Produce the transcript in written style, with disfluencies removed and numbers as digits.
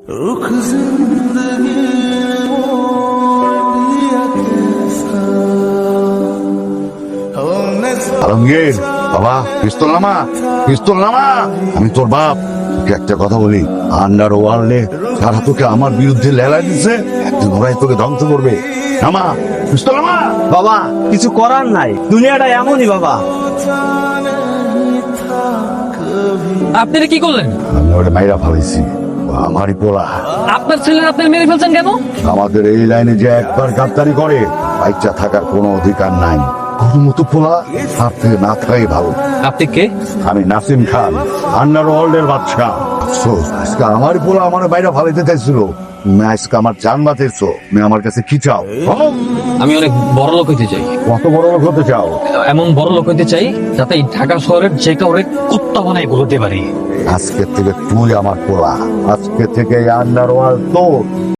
আলমগীর, বাবা পিস্তল নামা, পিস্তল নামা। আমি তোর বাপ, তোকে একটা কথা বলি, আন্ডার ওয়ার্ল্ডে তারা তোকে আমার বিরুদ্ধে লেলাই দিচ্ছে, একদিন ওরাই তোকে ধ্বংস করবে। নামা, পিস্তল নামা। বাবা কিছু করার নাই, দুনিয়াটা এমনই বাবা। আপনারা কি করলেন? আমি ওটা মাইরা ফেলেছি, আমারই পোলা। আপনার ছেলের আপনি মেরে ফেলছেন কেন? আমাদের এই লাইনে যে একবার গাদ্দারি করে, বাচ্চা থাকার কোনো অধিকার নাই। কোনো মতো পোলা তার থেকে না থাকাই ভালো। আপনি কে? আমি নাসিম খান, আন্ডার ওয়ার্ল্ডের বাদশা। আফসোস, আজকে আমার পোলা আমার বাইরে ফালাইতে চাইছিল। তুমি আজকে আমার জান বাঁচাইছো, তুমি আমার কাছে কি চাও? আমি অনেক বড় লোক হইতে চাই। কত বড় লোক হতে চাও? এমন বড় লোক হইতে চাই যাতে এই ঢাকা শহরের যে কাউরে কুত্তা বানাই ঘুরতে পারি। আজকে থেকে তুই আমার পোলা, আজকে থেকে আন্ডার ওয়ার্ল্ড তোর।